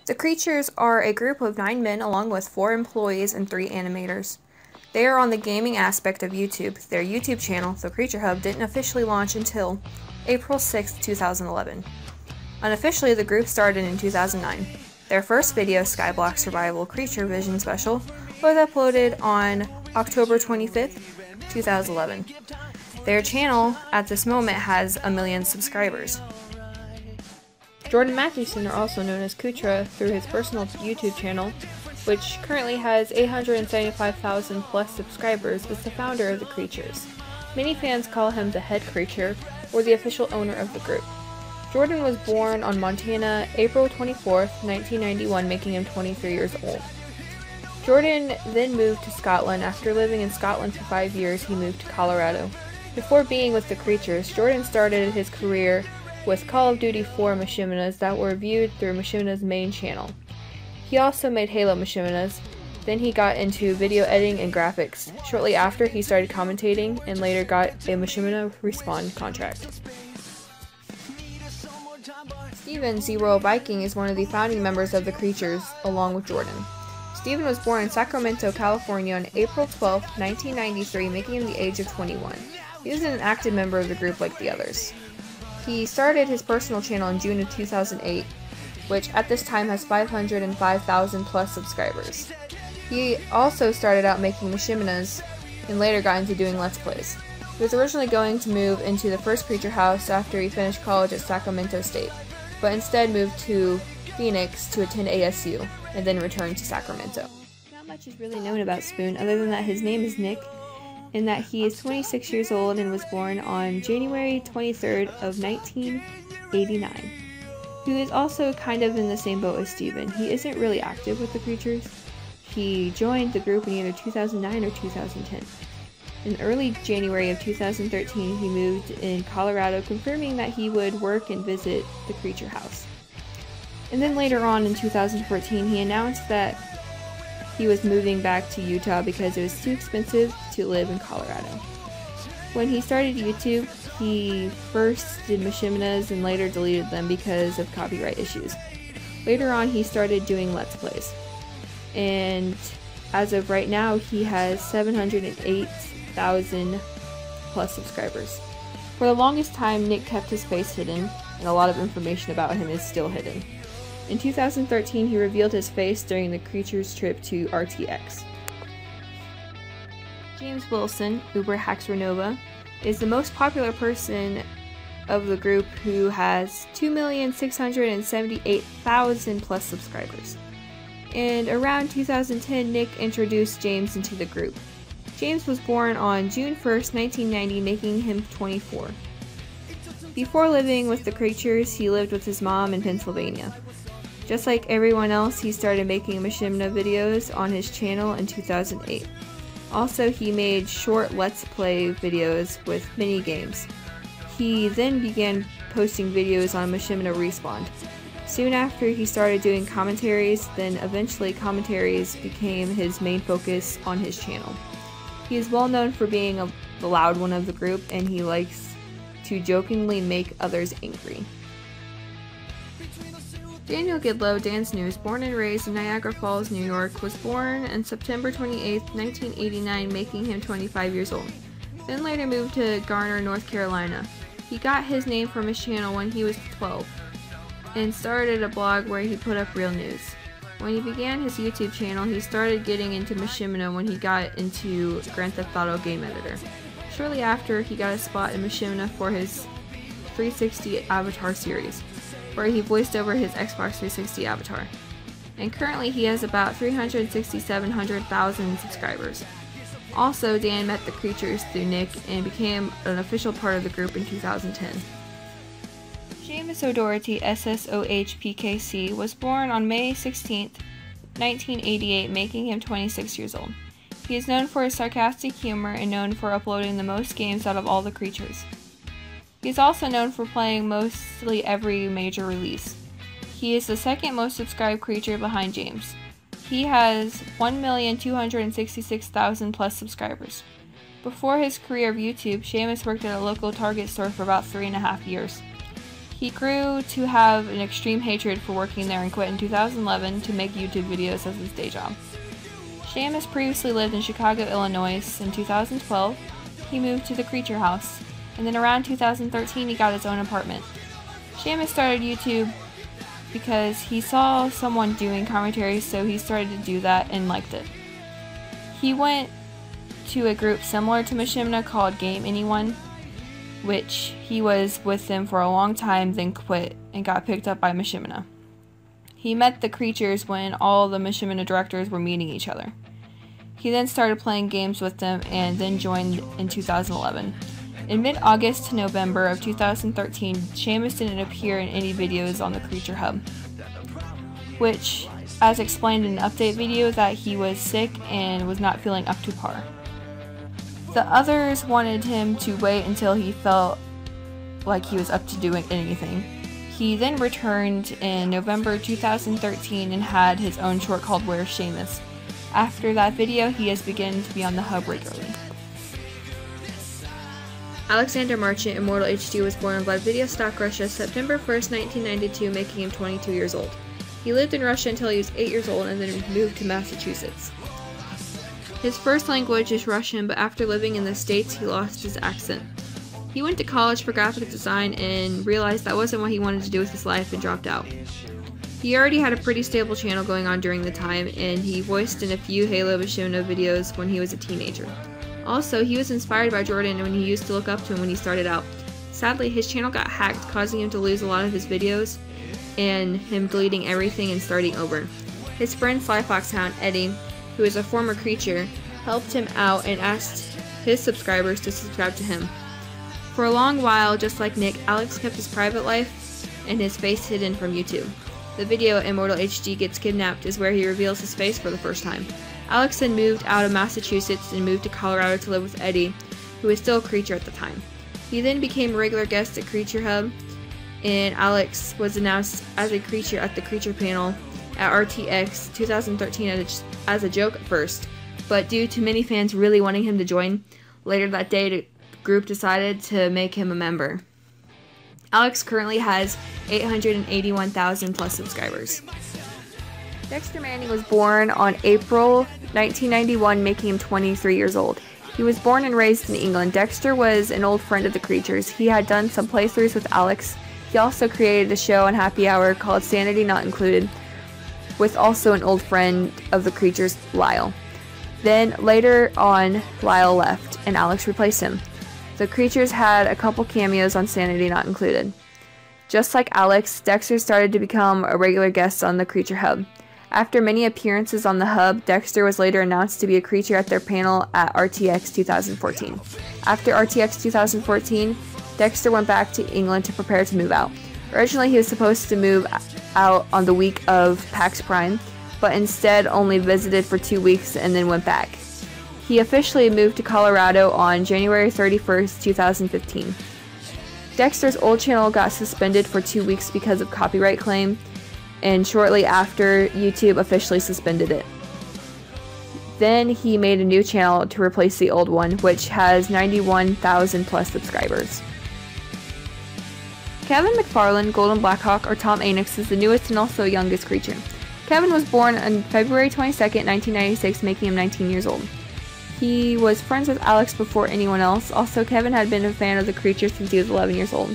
The Creatures are a group of 9 men along with 4 employees and 3 animators. They are on the gaming aspect of YouTube. Their YouTube channel, The Creature Hub, didn't officially launch until April 6, 2011. Unofficially, the group started in 2009. Their first video, Skyblock Survival Creature Vision Special, was uploaded on October 25th, 2011. Their channel, at this moment, has 1 million subscribers. Jordan Mathewson, are also known as Kutra through his personal YouTube channel, which currently has 875,000 plus subscribers, is the founder of the Creatures. Many fans call him the head creature, or the official owner of the group. Jordan was born on Montana, April 24, 1991, making him 23 years old. Jordan then moved to Scotland. After living in Scotland for 5 years, he moved to Colorado. Before being with the Creatures, Jordan started his career with Call of Duty 4 machinimas that were viewed through Machinima's main channel. He also made Halo machinimas. Then he got into video editing and graphics. Shortly after, he started commentating and later got a Machinima Respawn contract. Steven Zero Viking is one of the founding members of the Creatures, along with Jordan. Steven was born in Sacramento, California on April 12, 1993, making him the age of 21. He isn't an active member of the group like the others. He started his personal channel in June of 2008, which at this time has 505,000 plus subscribers. He also started out making machinimas and later got into doing Let's Plays. He was originally going to move into the first Creature House after he finished college at Sacramento State, but instead moved to Phoenix to attend ASU and then returned to Sacramento. Not much is really known about Spoon other than that his name is Nick and that he is 26 years old and was born on January 23rd of 1989. He is also kind of in the same boat as Steven. He isn't really active with the Creatures. He joined the group in either 2009 or 2010. In early January of 2013, he moved in Colorado, confirming that he would work and visit the Creature House. And then later on in 2014, he announced that he was moving back to Utah because it was too expensive to live in Colorado. When he started YouTube, he first did machinimas and later deleted them because of copyright issues. Later on, he started doing Let's Plays. And as of right now, he has 708,000 plus subscribers. For the longest time, Nick kept his face hidden, and a lot of information about him is still hidden. In 2013, he revealed his face during the Creatures' trip to RTX. James Wilson, Uber Hacks Renova, is the most popular person of the group who has 2,678,000 plus subscribers. And around 2010, Nick introduced James into the group. James was born on June 1st, 1990, making him 24. Before living with the Creatures, he lived with his mom in Pennsylvania. Just like everyone else, he started making machinima videos on his channel in 2008. Also, he made short Let's Play videos with mini games. He then began posting videos on Machinima Respawn. Soon after, he started doing commentaries, then eventually commentaries became his main focus on his channel. He is well known for being the loud one of the group, and he likes to jokingly make others angry. Daniel Gidlow, Dance News, born and raised in Niagara Falls, New York, was born on September 28, 1989, making him 25 years old. Then later moved to Garner, North Carolina. He got his name from his channel when he was 12 and started a blog where he put up real news. When he began his YouTube channel, he started getting into Machinima when he got into Grand Theft Auto game editor. Shortly after, he got a spot in Machinima for his 360 Avatar series, where he voiced over his Xbox 360 avatar. And currently he has about 367,000 subscribers. Also, Dan met the Creatures through Nick and became an official part of the group in 2010. Seamus O'Doherty, SSOHPKC, was born on May 16, 1988, making him 26 years old. He is known for his sarcastic humor and known for uploading the most games out of all the Creatures. He is also known for playing mostly every major release. He is the second most subscribed creature behind James. He has 1,266,000 plus subscribers. Before his career of YouTube, Seamus worked at a local Target store for about 3.5 years. He grew to have an extreme hatred for working there and quit in 2011 to make YouTube videos as his day job. Seamus previously lived in Chicago, Illinois. In 2012, he moved to the Creature House, and then around 2013 he got his own apartment. Seamus started YouTube because he saw someone doing commentary, so he started to do that and liked it. He went to a group similar to Mishimna called Game Anyone, which he was with them for a long time, then quit and got picked up by Mishimna. He met the creatures when all the Mishimna directors were meeting each other. He then started playing games with them and then joined in 2011. In mid-August to November of 2013, Seamus didn't appear in any videos on the Creature Hub, which, as explained in an update video, that he was sick and was not feeling up to par. The others wanted him to wait until he felt like he was up to doing anything. He then returned in November 2013 and had his own short called Where's Seamus. After that video, he has begun to be on the hub regularly. Alexander Marchant, Immortal HD, was born in Vladivostok, Russia, September 1st, 1992, making him 22 years old. He lived in Russia until he was 8 years old and then moved to Massachusetts. His first language is Russian, but after living in the States, he lost his accent. He went to college for graphic design and realized that wasn't what he wanted to do with his life and dropped out. He already had a pretty stable channel going on during the time, and he voiced in a few Halo Mishimno videos when he was a teenager. Also, he was inspired by Jordan when he used to look up to him when he started out. Sadly, his channel got hacked, causing him to lose a lot of his videos and him deleting everything and starting over. His friend Slyfoxhound, Eddie, who is a former creature, helped him out and asked his subscribers to subscribe to him. For a long while, just like Nick, Alex kept his private life and his face hidden from YouTube. The video Immortal HD Gets Kidnapped is where he reveals his face for the first time. Alex then moved out of Massachusetts and moved to Colorado to live with Eddie, who was still a creature at the time. He then became a regular guest at Creature Hub, and Alex was announced as a creature at the Creature panel at RTX 2013 as a joke at first, but due to many fans really wanting him to join, later that day the group decided to make him a member. Alex currently has 881,000 plus subscribers. Dexter Manning was born on April 1991, making him 23 years old. He was born and raised in England. Dexter was an old friend of the creatures. He had done some playthroughs with Alex. He also created a show on Happy Hour called Sanity Not Included, with also an old friend of the creatures, Lyle. Then later on, Lyle left and Alex replaced him. The creatures had a couple cameos on Sanity Not Included. Just like Alex, Dexter started to become a regular guest on the Creature Hub. After many appearances on the hub, Dexter was later announced to be a creature at their panel at RTX 2014. After RTX 2014, Dexter went back to England to prepare to move out. Originally, he was supposed to move out on the week of PAX Prime, but instead only visited for 2 weeks and then went back. He officially moved to Colorado on January 31st, 2015. Dexter's old channel got suspended for 2 weeks because of copyright claim, and shortly after, YouTube officially suspended it. Then he made a new channel to replace the old one, which has 91,000 plus subscribers. Kevin McFarlane, Golden Blackhawk, or Tom Anix, is the newest and also youngest creature. Kevin was born on February 22nd, 1996, making him 19 years old. He was friends with Alex before anyone else. Also, Kevin had been a fan of the creatures since he was 11 years old.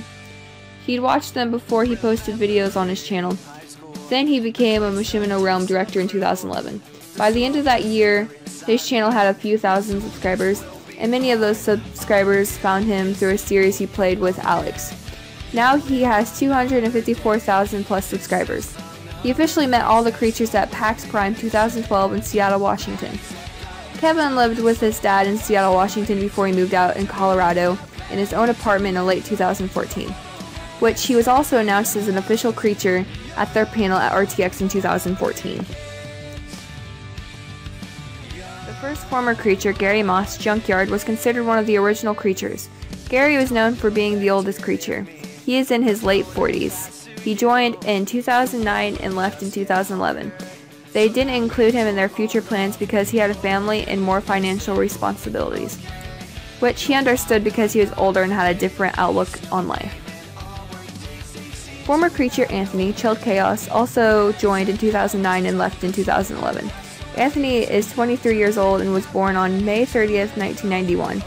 He'd watched them before he posted videos on his channel. Then he became a Mishimno Realm director in 2011. By the end of that year, his channel had a few thousand subscribers, and many of those subscribers found him through a series he played with Alex. Now he has 254,000 plus subscribers. He officially met all the creatures at PAX Prime 2012 in Seattle, Washington. Kevin lived with his dad in Seattle, Washington before he moved out in Colorado in his own apartment in late 2014, which he was also announced as an official creature at their panel at RTX in 2014. The first former creature, Gary Moss Junkyard, was considered one of the original creatures. Gary was known for being the oldest creature. He is in his late 40s. He joined in 2009 and left in 2011. They didn't include him in their future plans because he had a family and more financial responsibilities, which he understood because he was older and had a different outlook on life. Former creature Anthony, Chilled Chaos, also joined in 2009 and left in 2011. Anthony is 23 years old and was born on May 30th, 1991.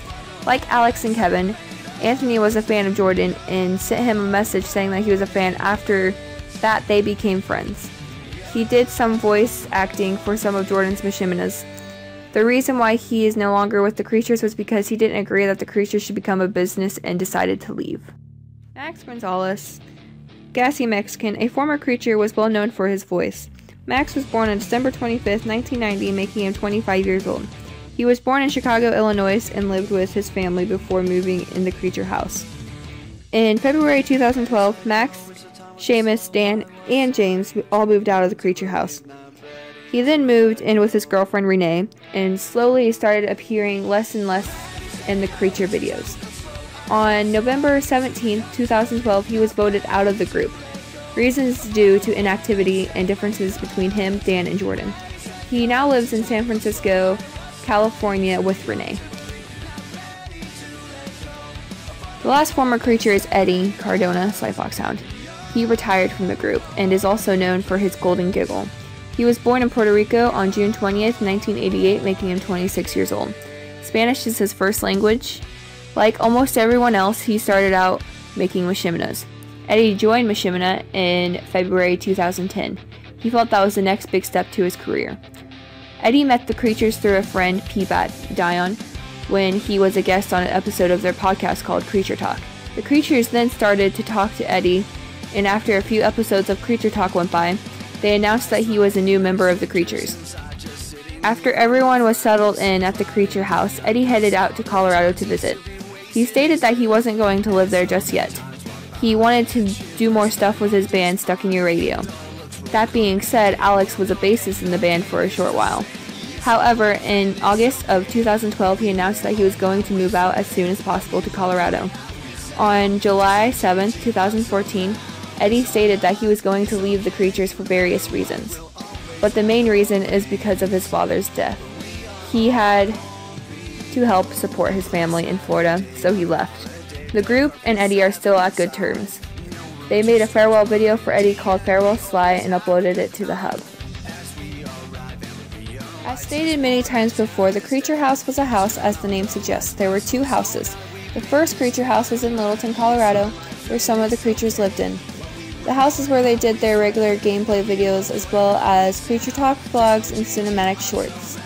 Like Alex and Kevin, Anthony was a fan of Jordan and sent him a message saying that he was a fan. After that, they became friends. He did some voice acting for some of Jordan's Mishiminas. The reason why he is no longer with the creatures was because he didn't agree that the creatures should become a business and decided to leave. Max Gonzalez, Gassy Mexican, a former creature, was well known for his voice. Max was born on December 25th, 1990, making him 25 years old. He was born in Chicago, Illinois, and lived with his family before moving in the creature house. In February 2012, Max, Seamus, Dan, and James all moved out of the creature house. He then moved in with his girlfriend Renee, and slowly started appearing less and less in the creature videos. On November 17, 2012, he was voted out of the group. Reasons due to inactivity and differences between him, Dan, and Jordan. He now lives in San Francisco, California with Renee. The last former creature is Eddie Cardona, Sly Foxhound. He retired from the group and is also known for his golden giggle. He was born in Puerto Rico on June 20th, 1988, making him 26 years old. Spanish is his first language. Like almost everyone else, he started out making Mishiminas. Eddie joined Mishimina in February 2010. He felt that was the next big step to his career. Eddie met the creatures through a friend, Darrian, when he was a guest on an episode of their podcast called Creature Talk. The creatures then started to talk to Eddie, and after a few episodes of Creature Talk went by, they announced that he was a new member of the creatures. After everyone was settled in at the creature house, Eddie headed out to Colorado to visit. He stated that he wasn't going to live there just yet. He wanted to do more stuff with his band, Stuck in Your Radio. That being said, Alex was a bassist in the band for a short while. However, in August of 2012, he announced that he was going to move out as soon as possible to Colorado. On July 7, 2014, Eddie stated that he was going to leave the creatures for various reasons. But the main reason is because of his father's death. He had to help support his family in Florida, so he left. The group and Eddie are still at good terms. They made a farewell video for Eddie called Farewell Sly and uploaded it to the hub. As stated many times before, the creature house was a house as the name suggests. There were two houses. The first creature house was in Littleton, Colorado, where some of the creatures lived in. The house is where they did their regular gameplay videos as well as creature talk, vlogs, and cinematic shorts.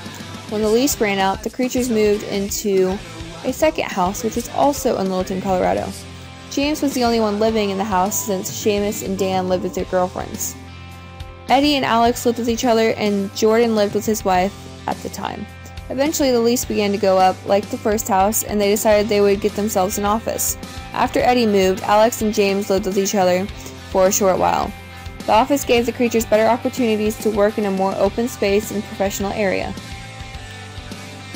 When the lease ran out, the creatures moved into a second house, which was also in Littleton, Colorado. James was the only one living in the house since Seamus and Dan lived with their girlfriends. Eddie and Alex lived with each other, and Jordan lived with his wife at the time. Eventually, the lease began to go up, like the first house, and they decided they would get themselves an office. After Eddie moved, Alex and James lived with each other for a short while. The office gave the creatures better opportunities to work in a more open space and professional area.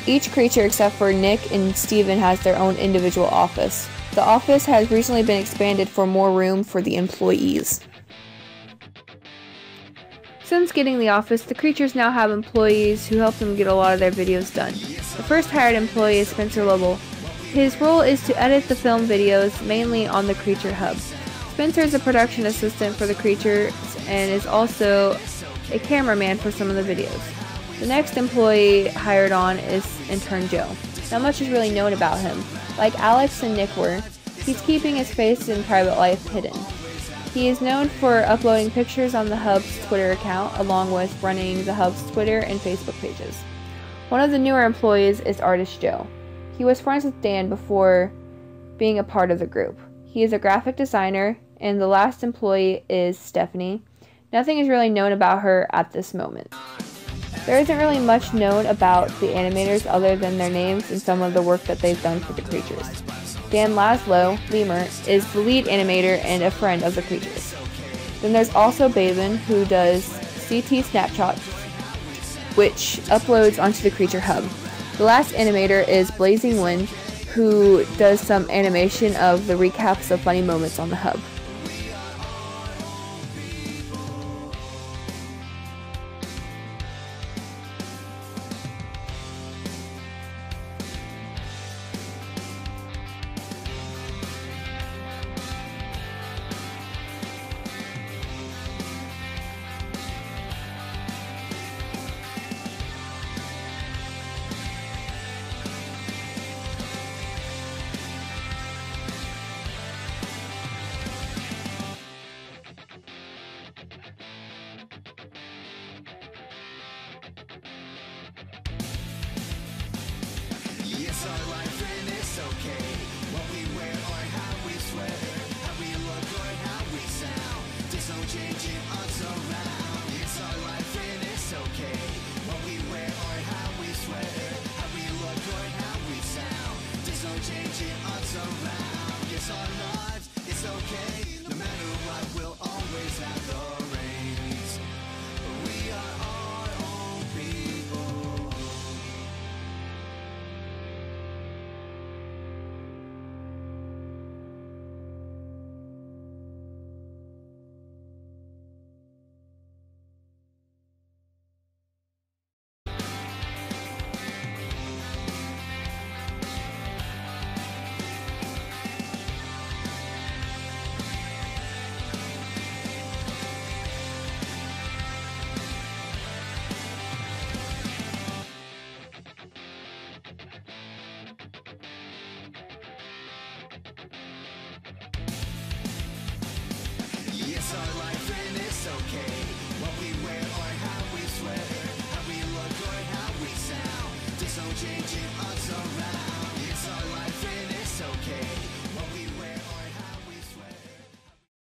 Each creature except for Nick and Steven has their own individual office. The office has recently been expanded for more room for the employees. Since getting the office, the creatures now have employees who help them get a lot of their videos done. The first hired employee is Spencer Lobel. His role is to edit the film videos, mainly on the Creature Hub. Spencer is a production assistant for the creatures and is also a cameraman for some of the videos. The next employee hired on is intern Joe. Not much is really known about him. Like Alex and Nick were, he's keeping his face and private life hidden. He is known for uploading pictures on the Hub's Twitter account, along with running the Hub's Twitter and Facebook pages. One of the newer employees is artist Joe. He was friends with Dan before being a part of the group. He is a graphic designer, and the last employee is Stephanie. Nothing is really known about her at this moment. There isn't really much known about the animators other than their names and some of the work that they've done for the creatures. Dan Lemur is the lead animator and a friend of the creatures. Then there's also Baven, who does CT snapshots, which uploads onto the Creature Hub. The last animator is Blazing Wind, who does some animation of the recaps of funny moments on the Hub. It's our life and it's okay. What we wear or how we swear, how we look or how we sound. There's no changing us around. It's our life and it's okay. What we wear or how we swear, how we look or how we sound. There's no changing us around. It's our lives, it's okay. No matter what, we'll always have the reins. We are our own people. It's our life and it's okay.